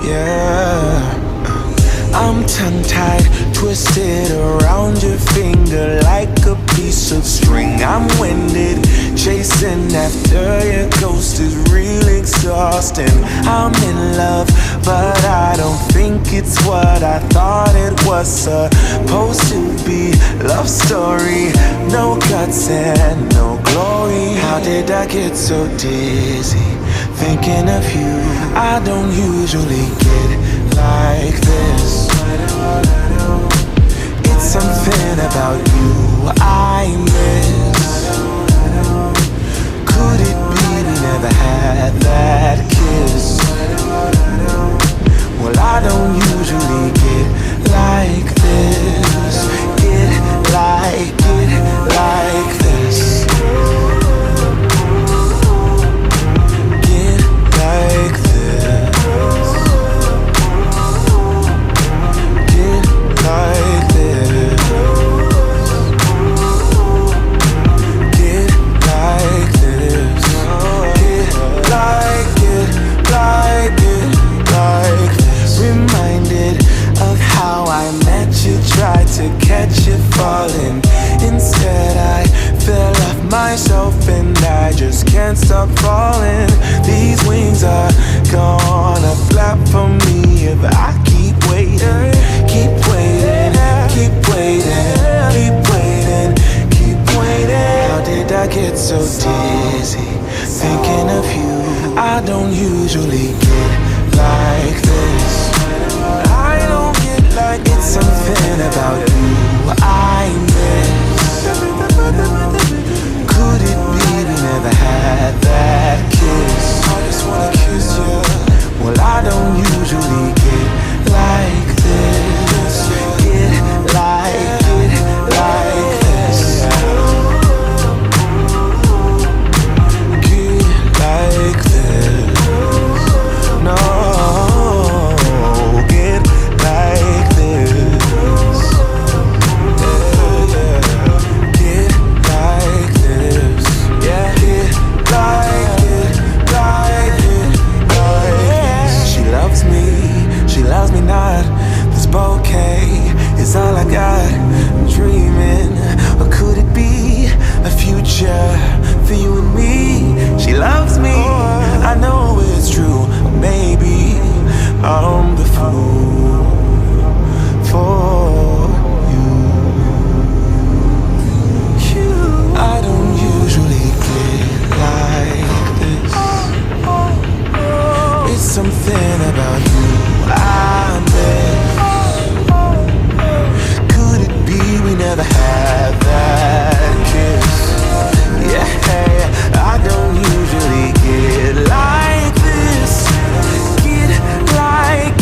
yeah. I'm tongue-tied, twisted around your finger like a piece of string. I'm winded, chasing after your ghost is real exhausting. I'm in love, but I don't think it's what I thought it was supposed to be. Love story, no guts and no glory. How did I get so dizzy thinking of you? I don't usually get like this. It's something about you I miss. Could it be we never had that kiss? Well, I don't usually get like this. Get like this. Get like this. Get like this. Get like this. Get like this. Reminded of how I met you, tried to catch you falling. Instead I fell off myself and I just can't stop falling. These wings are gonna flap for me if I keep waiting. Keep waiting, keep waiting, keep waiting, keep waiting. How did I get so dizzy thinking of you? I don't usually get like this. I don't get like it's something about you I miss. Could it be we never had that kiss? I just wanna kiss you. Well, I don't usually get like this. Get like this. Get like this. No, get like this. Yeah, get like this. Yeah, get like this. She loves me not. This bouquet is all I got. I'm dreaming, or could it be a future for you and me? She loves me, I know it's true. Maybe I'm the fool for you. I don't usually get like this. It's something about you I miss. Could it be we never had that kiss? Yeah, I don't usually get like this. Get like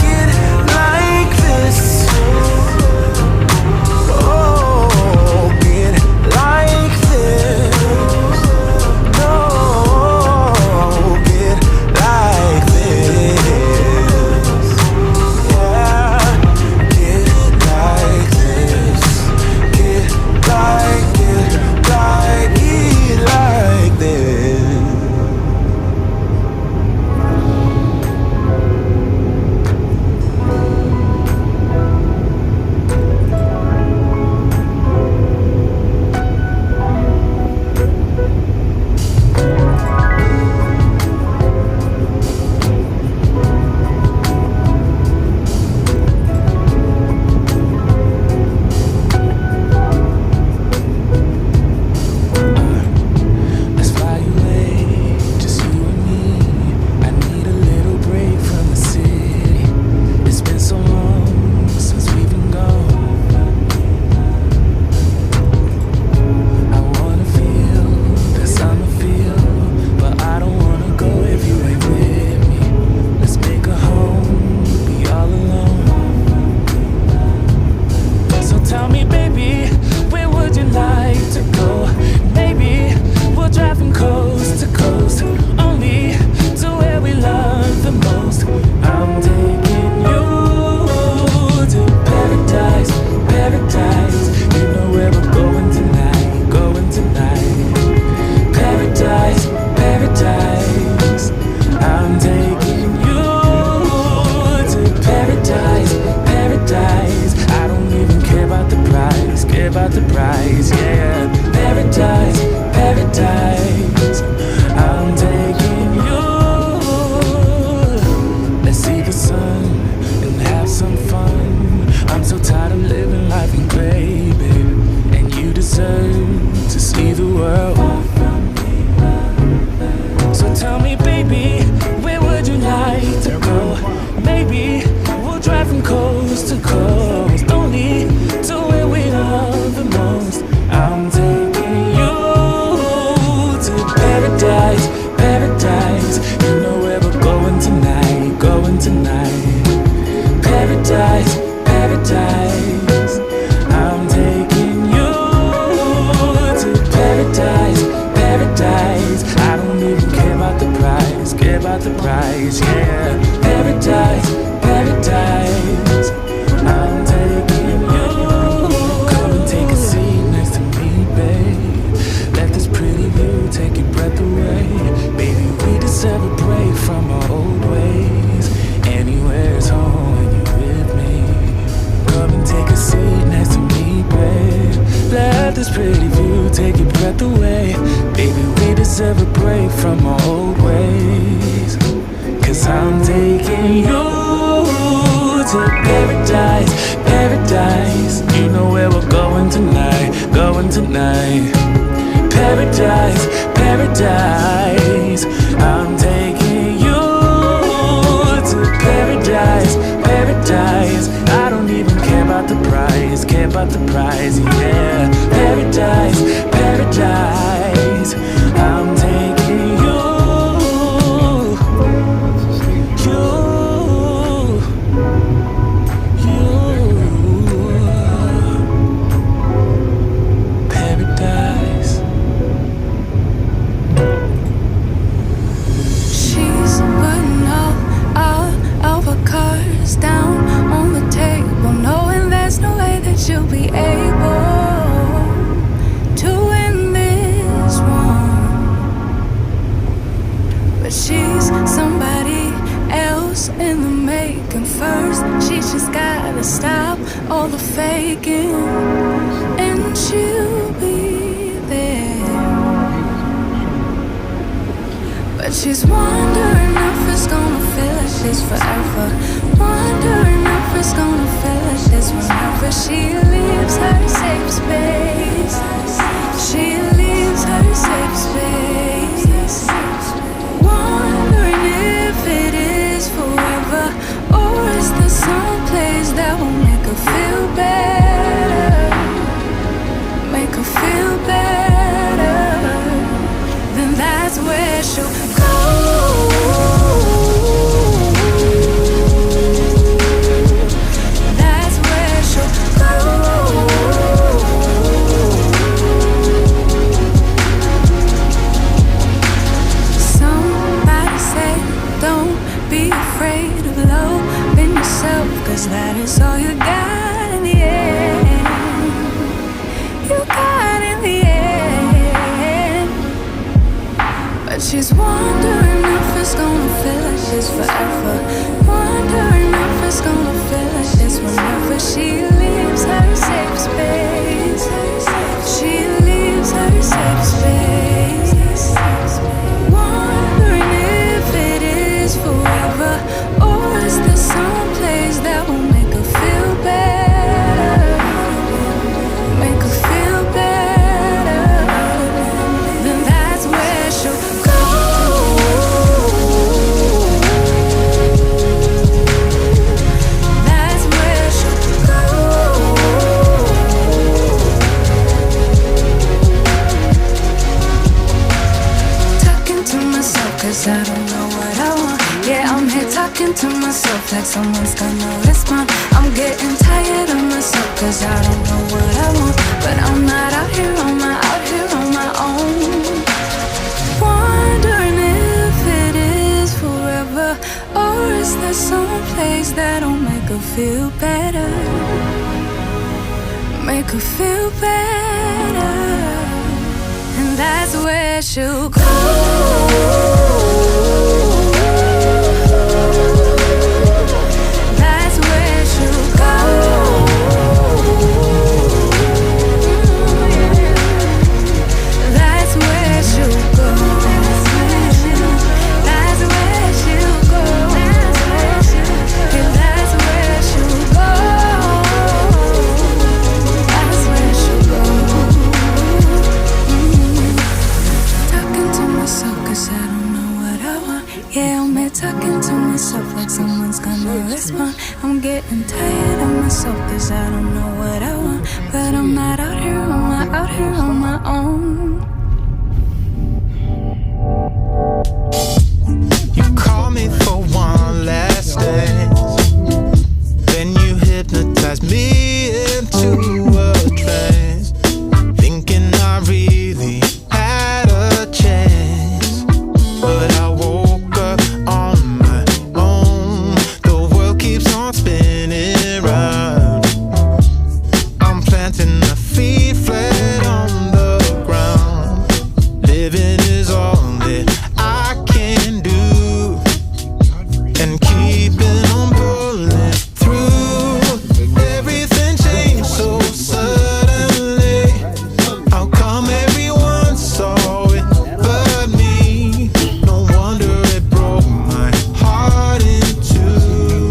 tell me, baby, where would you like to go? Maybe we'll drive from coast to coast, only to where we love the most. I'm taking you to paradise, paradise. You know where we're going tonight, going tonight. Paradise, paradise. I'm taking you to paradise, paradise. I don't even care about the price, care about the price, yeah. Paradise, paradise. I'm taking you. Come and take a seat next to me, babe. Let this pretty view take your breath away. Baby, we deserve a break from our old ways. Anywhere's home when you're with me. Come and take a seat next to me, babe. Let this pretty view take your breath away. Baby, we deserve a break from our old ways. Cause I'm taking you to paradise, paradise. You know where we're going tonight, going tonight. Paradise, paradise. I'm taking you to paradise, paradise. I don't even care about the price, care about the price, yeah. Paradise, paradise. I'm taking you, paradise. She's putting all of her cards down on the table, knowing there's no way that she'll be able to win this one. But she's somebody else in the making. First, she just gotta stop all the faking, and she'll be there. But she's wondering if it's gonna feel like this forever. Wondering if it's gonna feel like this whenever she leaves her safe space. She leaves her safe space. Wondering if it is forever, or is there some place that will make her feel better? Make her feel better. Then that's where she'll go. That's where she'll go. Somebody say, don't be afraid of loving yourself, cause that is all you got in the end. You got in the end. But she's wondering if it's gonna feel like this forever. Wondering if it's gonna feel like this whenever she leaves her safe space. She leaves her safe space. Wondering if it is forever, or is there some place that will make her feel better? Make her feel better. Then that's where she'll go. That's where she'll go. Talking to myself cause I don't know what I want. Yeah, I'm here talking to myself like someone's gonna respond. I'm getting tired of myself cause I don't know what I want. But I'm not out here on my own. Wondering if it is forever, or is there some place that'll make her feel better? Make her feel better. And that's where she'll go. That's where she'll go. That's where she'll go. That's where she'll go. Yeah, that's where she'll go. That's where she'll go. Talking to myself cause I don't know Yeah, I'm here talking to myself like someone's gonna respond. I'm getting tired of myself cause I don't know what I want. But I'm not out here on my own. You call me for one last dance, then you hypnotize me into a trance, thinking I really had a chance. But I woke up on my own. The world keeps on spinning round. I'm planting my feet flat on the ground. Living is all that I can do, and keeping on pulling through. Everything changed so suddenly. How come everyone saw it but me? No wonder it broke my heart in two.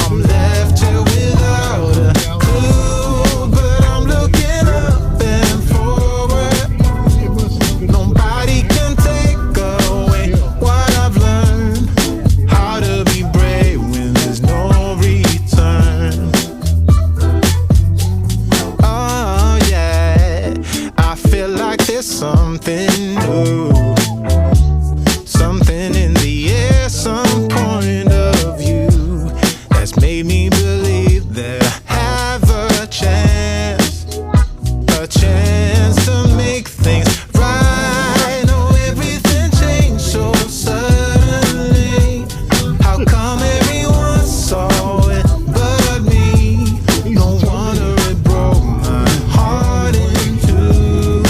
I'm left here without a clue, but I'm looking up and forward. Nobody can take away what I've learned. How to be brave when there's no return. Oh yeah, I feel like there's something new, something in the air, some point of view that's made me believe that I have a chance to make things right. No, everything changed so suddenly. How come everyone saw it but me? No wonder it broke my heart in two.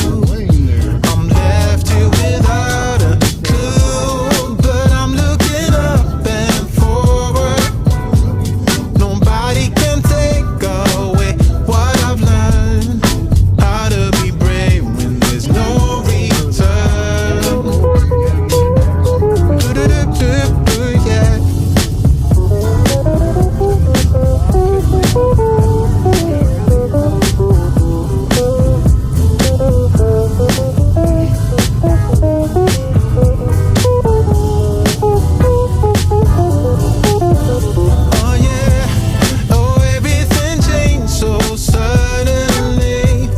I'm left here without a clue, but I'm looking up and forward. Nobody can take away what I've learned. How to be brave when there's no return. Do-do-do-do-do, yeah. Oh yeah, oh everything changed so suddenly.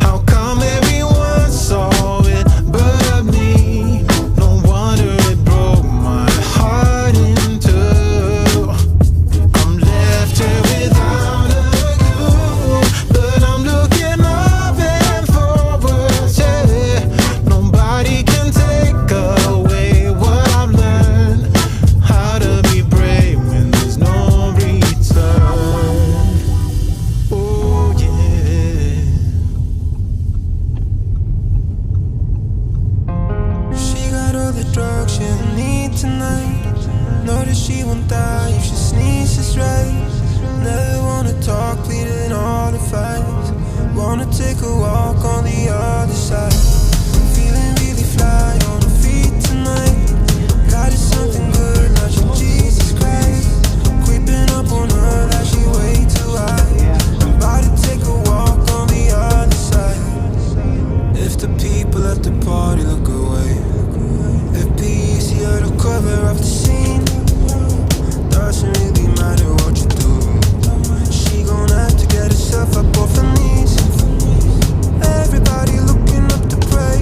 How come everyone saw it but me? No wonder it broke my heart in two. I'm left here without a clue, but I'm looking up and forward. Yeah, nobody can take away what I've learned. How to be brave when there's no return. Oh yeah. She got all the drugs she'll need tonight. Know that she won't die if she sneezes right. Never wanna talk, pleading all the fights. Wanna take a walk on the other side. Feeling really fly on her feet tonight. God is something good, not your Jesus Christ. Creeping up on her like she way too high. I'm about to take a walk on the other side. If the people at the party look away, it'd be easier to cover up the scene. Doesn't really matter what you do. She gon' have to get herself up off her knees. Everybody looking up to pray.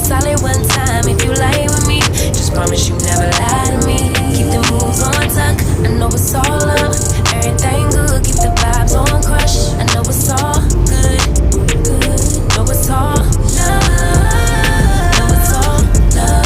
solid one time if you lie with me. Just promise you never lie to me. Keep the moves on tuck. I know it's all love. Everything good. Keep the vibes on crush. I know it's all good. Know it's all love. Know it's all love.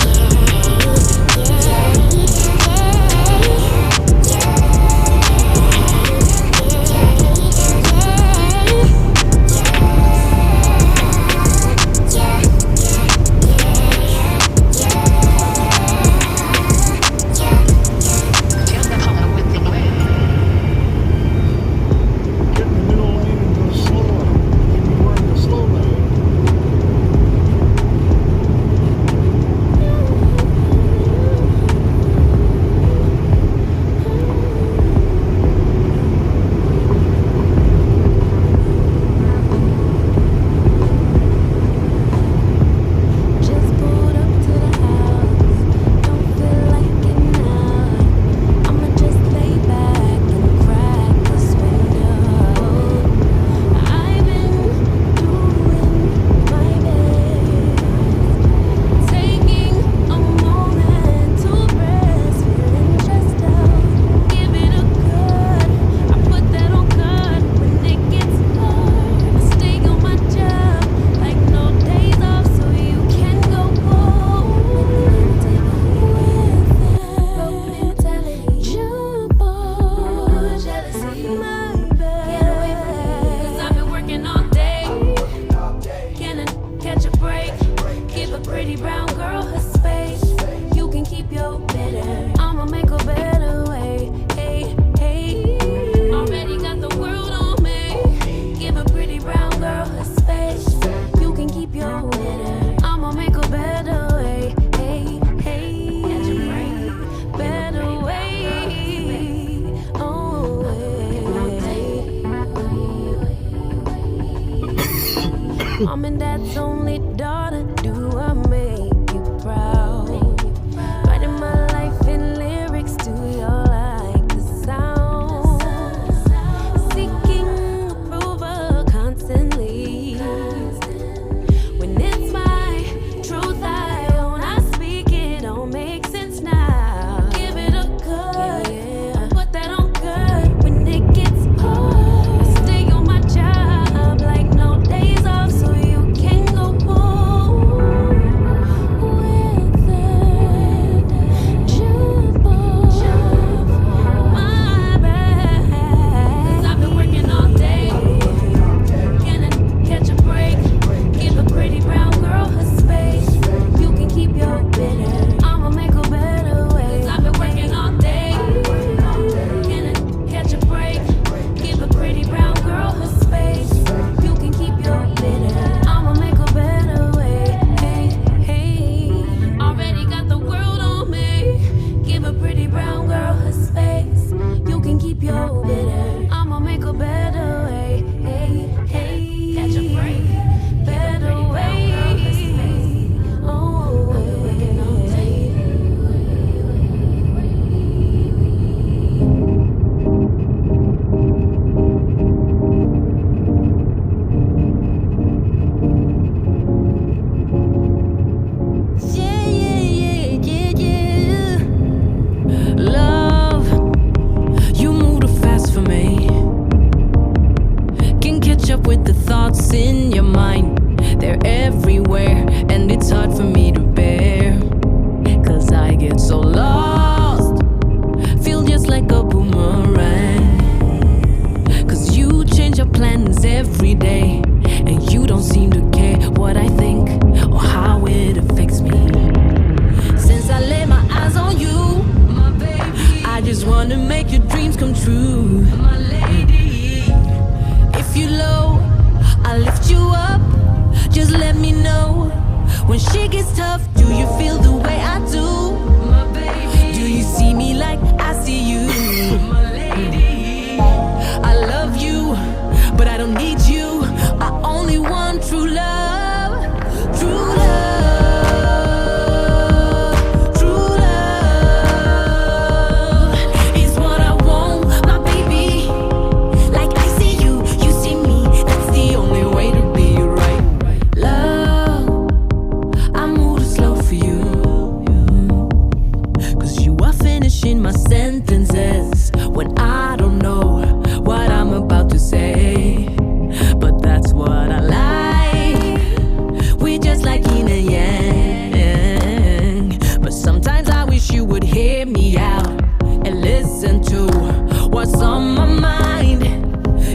Mom and dad's only daughter, do I make you proud? Writing my life in lyrics, do you like the sound? Seeking approval constantly. When it's my truth I own, I speak it, don't make sense now. Give it a cut, put that on good when it gets hard. I stay on my job like no days off, so you can go home with it. Jump off my back. 'Cause I've been working all day. Can I catch a break? Give a pretty brown girl her space. You can keep your bitter. I'ma make a better way. 'Cause I've been working all day. Can I catch a break? Give a pretty brown girl her space. You can keep your bitter. I'ma make a better way. Hey, hey. Already got the world on me. Give a pretty brown girl her space. You can keep your bitter. I'ma make a better way. Hey, hey. Catch a break. Better way. Oh, yeah. Love, you move too fast for me. Can catch up with the thoughts in your mind. They're everywhere, and it's hard for me to bear. 'Cause I get so lost, feel just like a boomerang. 'Cause you change your plans every day, and you don't seem to care what I think or how it affects me. Since I lay my eyes on you, my baby, I just wanna make your dreams come true, my lady. If you low, I'll lift you up. Just let me know when shit gets tough. Do you feel the way I do, my baby? Do you see me like I see you, my lady? I love you, but I don't need you. I only want true love, true love, true love is what I want, my baby. Like I see you, you see me. That's the only way to be right. Love, I move sentences when I don't know what I'm about to say. But that's what I like. We just like yin and yang. But sometimes I wish you would hear me out and listen to what's on my mind.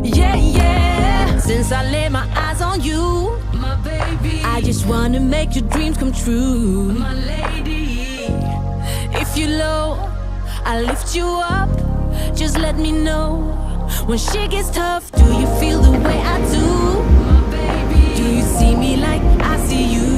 Yeah, yeah. Since I laid my eyes on you, my baby, I just wanna make your dreams come true, my lady. If you're low, I lift you up. Just let me know when shit gets tough. Do you feel the way I do, my baby? Do you see me like I see you?